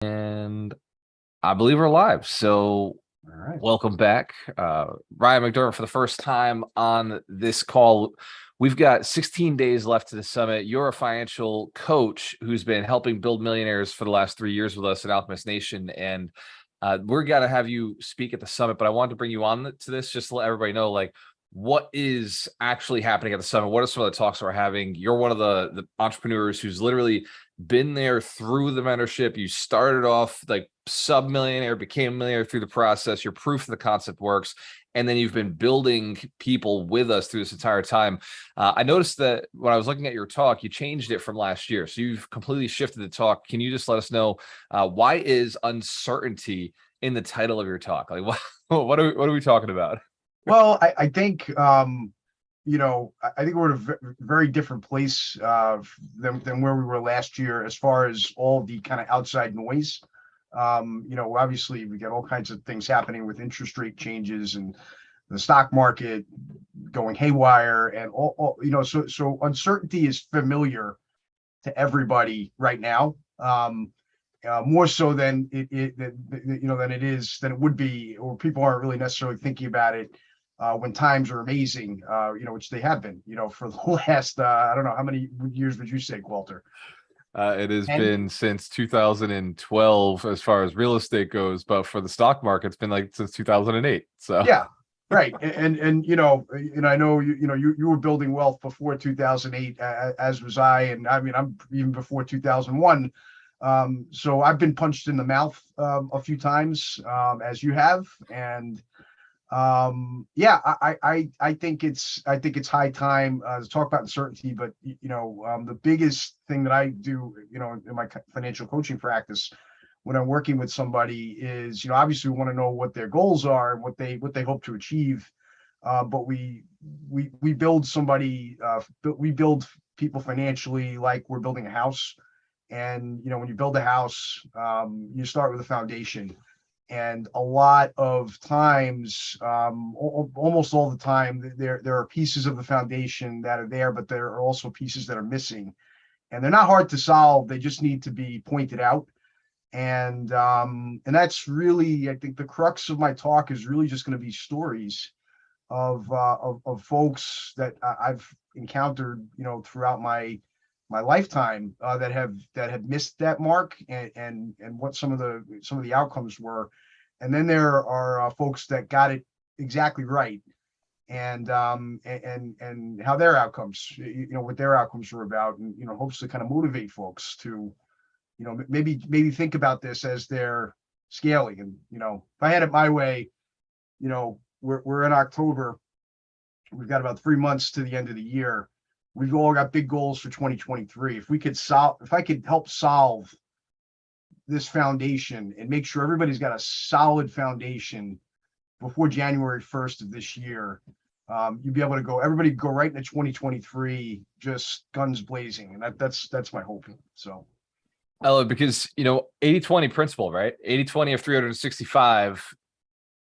And I believe we're live. So All right. welcome back. Ryan McDermott for the first time on this call. We've got 16 days left to the summit. You're a financial coach who's been helping build millionaires for the last 3 years with us at Alchemist Nation. And we're going to have you speak at the summit, but I wanted to bring you on to this just to let everybody know, like, what is actually happening at the summit? What are some of the talks we're having? You're one of the entrepreneurs who's literally been there through the mentorship. You started off like sub-millionaire, became a millionaire through the process. You're proof the concept works. And then you've been building people with us through this entire time. I noticed that when I was looking at your talk, you changed it from last year. So you've completely shifted the talk. Can you just let us know why is uncertainty in the title of your talk? Like, what are we talking about? Well, I think I think we're at a very different place than where we were last year as far as all the kind of outside noise. Obviously we got all kinds of things happening with interest rate changes and the stock market going haywire and so uncertainty is familiar to everybody right now. More so than than it would be, or people aren't really necessarily thinking about it when times are amazing, which they have been, for the last, I don't know, how many years would you say, Walter? It has 10? been since 2012 as far as real estate goes, but for the stock market, it's been like since 2008. So Yeah, right. And I know you were building wealth before 2008, as was I, and I mean I'm even before 2001. So I've been punched in the mouth a few times, as you have, and yeah, I think it's high time to talk about uncertainty. But the biggest thing that I do, in my financial coaching practice when I'm working with somebody is, obviously we want to know what their goals are and what they hope to achieve. But we build somebody, we build people financially like we're building a house. And when you build a house, you start with a foundation. And a lot of times, almost all the time, there are pieces of the foundation that are there, but there are also pieces that are missing. And they're not hard to solve. They just need to be pointed out. And that's really, I think, the crux of my talk is really just going to be stories of folks that I've encountered, throughout my lifetime, that have missed that mark, and what some of the outcomes were. And then there are folks that got it exactly right, and how their outcomes, what their outcomes were about, and hopes to kind of motivate folks to, maybe think about this as they're scaling. And if I had it my way, we're in October. We've got about 3 months to the end of the year. We've all got big goals for 2023. If I could help solve this foundation and make sure everybody's got a solid foundation before January 1st of this year, you'd be able to everybody go right into 2023 just guns blazing. And that's my hope. So I love it because 80-20 principle, right? 80-20 of 365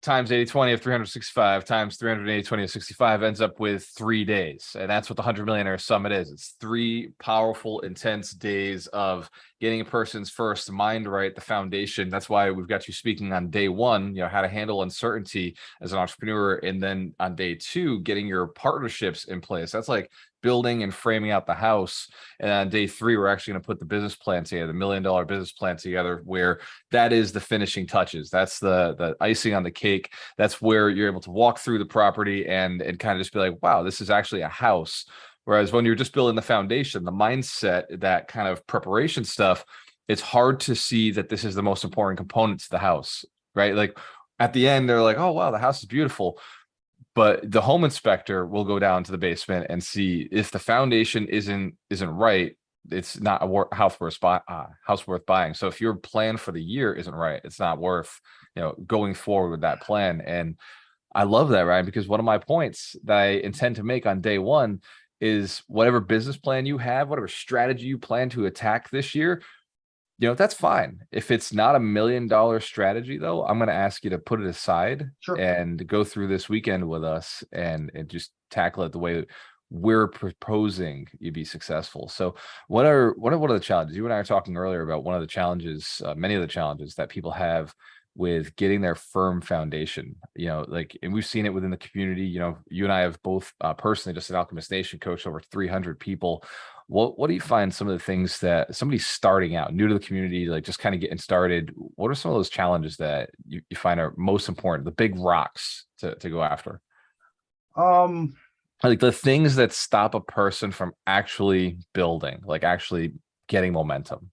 times 80-20 of 365 times 380-20 of 65 ends up with 3 days. And that's what the 100 Millionaire Summit is. It's 3 powerful, intense days of getting a person's first mind right, the foundation. That's why we've got you speaking on day 1, how to handle uncertainty as an entrepreneur. And then on day 2, getting your partnerships in place. That's like building and framing out the house. And on day 3, we're actually going to put the business plan together, the $1 million business plan together, where that is the finishing touches. That's the icing on the cake. That's where you're able to walk through the property and kind of just be like, wow, this is actually a house. Whereas when you're just building the foundation, the mindset, that kind of preparation stuff, it's hard to see that this is the most important component to the house, right? Like at the end, they're like, oh, wow, the house is beautiful. But the home inspector will go down to the basement and see if the foundation isn't right. It's not a house worth buying. So if your plan for the year isn't right, it's not worth going forward with that plan. And I love that, Ryan, because one of my points that I intend to make on day 1 is whatever business plan you have, whatever strategy you plan to attack this year, that's fine. If it's not $1 million strategy, though, I'm going to ask you to put it aside sure. and go through this weekend with us and just tackle it the way we're proposing you be successful. So what are the challenges? You and I are talking earlier about one of the challenges, many of the challenges that people have with getting their firm foundation, like, and we've seen it within the community. You and I have both personally, just at Alchemist Nation, coached over 300 people. What do you find some of the things that somebody starting out, new to the community, like just kind of getting started, what are some of those challenges that you find are most important, the big rocks to go after? Um, Like the things that stop a person from actually building, like actually getting momentum.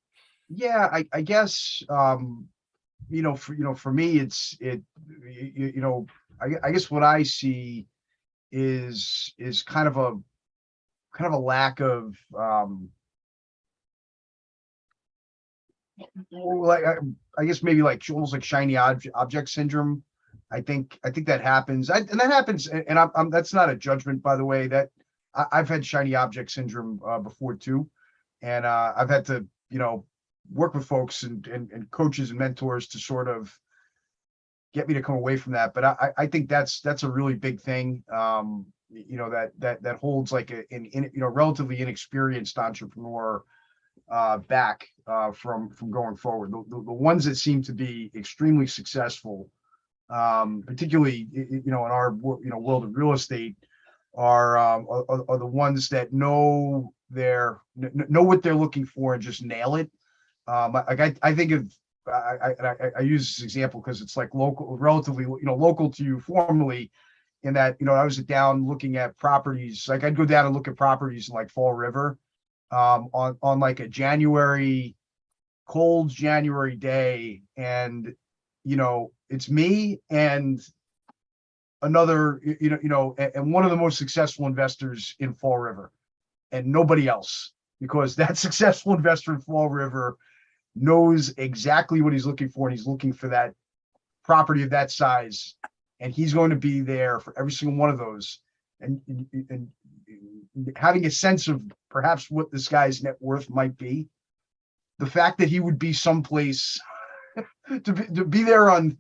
yeah, I guess, for me, I guess what I see is kind of a lack of, like, I guess maybe like almost like shiny object syndrome. I think that happens, and that happens, and I'm that's not a judgment, by the way. That I've had shiny object syndrome before too, and I've had to, work with folks and coaches and mentors to sort of get me to come away from that. But I think that's a really big thing. That holds like relatively inexperienced entrepreneur back from going forward. The ones that seem to be extremely successful, particularly in our world of real estate, are the ones that know what they're looking for and just nail it. I think of I use this example because it's like relatively local to you formally, in that I was down looking at properties. Like I'd go down and look at properties in like Fall River, on like a cold January day, and it's me and another, and one of the most successful investors in Fall River, and nobody else, because that successful investor in Fall River knows exactly what he's looking for, and he's looking for that property of that size, and he's going to be there for every single one of those, and having a sense of perhaps what this guy's net worth might be. The fact that he would be someplace to be there on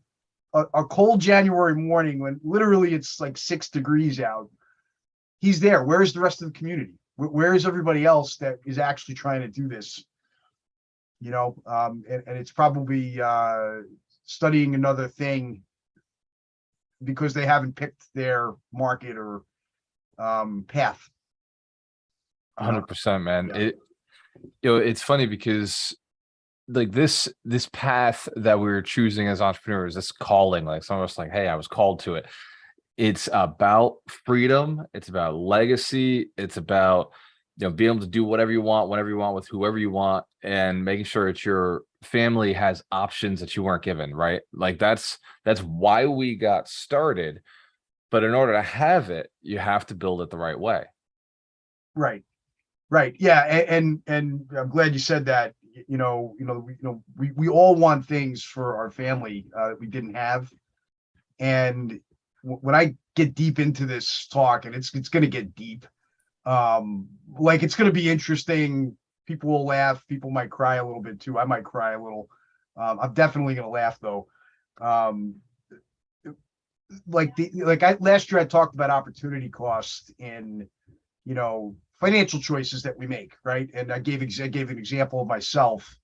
a cold January morning when literally it's like 6 degrees out. He's there. Where's the rest of the community? Where is everybody else that is actually trying to do this? And it's probably studying another thing because they haven't picked their market or path. 100%, man. Yeah. It's funny because like this path that we were choosing as entrepreneurs, this calling, like some of us like, hey, I was called to it. It's about freedom. It's about legacy. It's about, being able to do whatever you want, whenever you want, with whoever you want, and making sure that your family has options that you weren't given, right? Like that's why we got started. But in order to have it, you have to build it the right way. Right. Yeah. And I'm glad you said that. We all want things for our family that we didn't have. And when I get deep into this talk, and it's going to get deep, like it's going to be interesting. People will laugh. People might cry a little bit too. I might cry a little. I'm definitely going to laugh though. Last year I talked about opportunity cost in, financial choices that we make, right? And I gave an example of myself.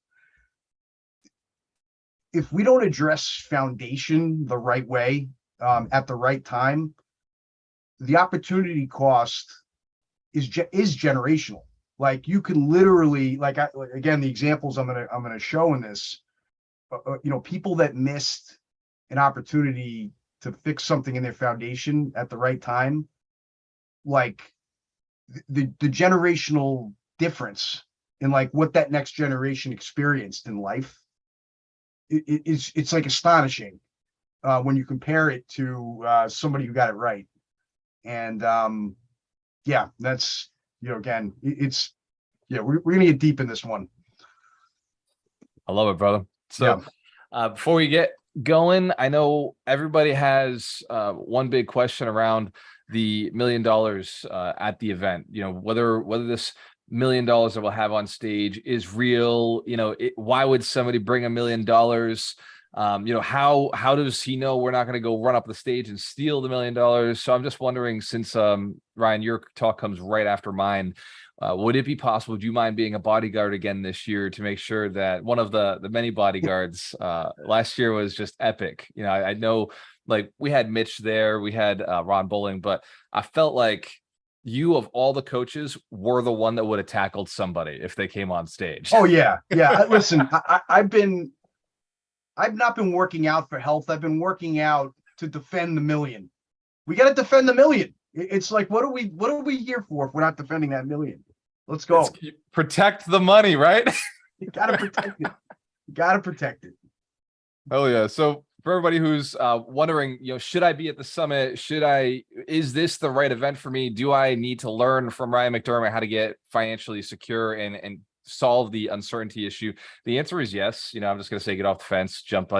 If we don't address foundation the right way, at the right time, the opportunity cost is generational. Like you can literally, again, the examples I'm gonna show in this, people that missed an opportunity to fix something in their foundation at the right time, like the generational difference in like what that next generation experienced in life, it's like astonishing when you compare it to somebody who got it right. And yeah, that's, again, we're gonna get deep in this one. I love it, brother. So before we get going, I know everybody has one big question around the $1 million at the event. Whether this $1 million that we'll have on stage is real. Why would somebody bring $1 million? How does he know we're not going to go run up the stage and steal the $1 million? So I'm just wondering, since Ryan, your talk comes right after mine, would it be possible? Do you mind being a bodyguard again this year to make sure that one of the many bodyguards last year was just epic? I know, like, we had Mitch there, we had Ron Bowling, but I felt like you, of all the coaches, were the one that would have tackled somebody if they came on stage. Oh yeah. Listen, I've not been working out for health. I've been working out to defend the million. We got to defend the million. It's like, what are we here for if we're not defending that million? Let's go. Protect the money, right? You got to protect it. You got to protect it. Oh yeah. So for everybody who's wondering, should I be at the summit? Is this the right event for me? Do I need to learn from Ryan McDermott how to get financially secure and solve the uncertainty issue? The answer is yes. I'm just going to say, get off the fence, jump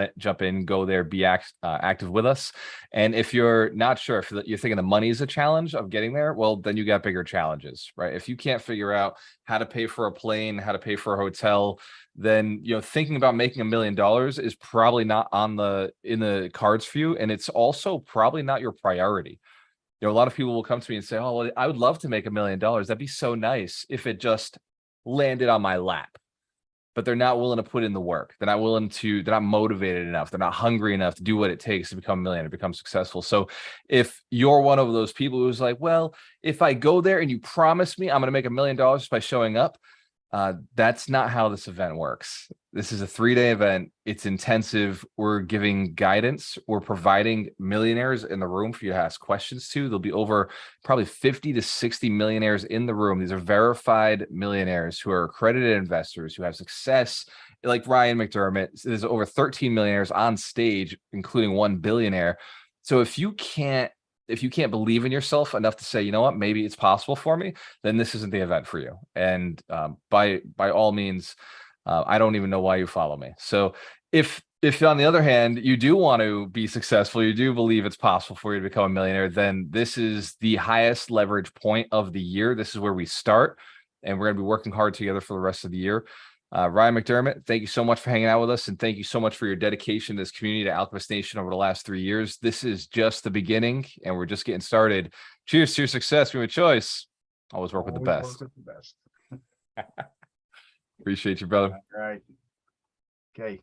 in, go there, be active with us. And if you're not sure, if you're thinking the money is a challenge of getting there, well, then you got bigger challenges, right? If you can't figure out how to pay for a plane, how to pay for a hotel, then thinking about making $1 million is probably not in the cards for you, and it's also probably not your priority. A lot of people will come to me and say, "Oh, well, I would love to make $1 million. That'd be so nice if it just landed on my lap." But they're not willing to put in the work. They're not motivated enough. They're not hungry enough to do what it takes to become a millionaire, become successful. So if you're one of those people who's like, well, if I go there and you promise me I'm going to make $1 million just by showing up, that's not how this event works. This is a 3-day event. It's intensive. We're giving guidance. We're providing millionaires in the room for you to ask questions to. There'll be over probably 50 to 60 millionaires in the room. These are verified millionaires who are accredited investors who have success, like Ryan McDermott. There's over 13 millionaires on stage, including one billionaire. So if you can't believe in yourself enough to say, you know what, maybe it's possible for me, then this isn't the event for you. And by all means, I don't even know why you follow me. So if on the other hand, you do want to be successful, you do believe it's possible for you to become a millionaire, then this is the highest leverage point of the year. This is where we start, and we're going to be working hard together for the rest of the year. Ryan McDermott, thank you so much for hanging out with us, and thank you so much for your dedication to this community, to Alchemist Nation over the last 3 years. This is just the beginning, and we're just getting started. Cheers to your success. We have a choice. Always work with the best. Appreciate you, brother. All right. Okay.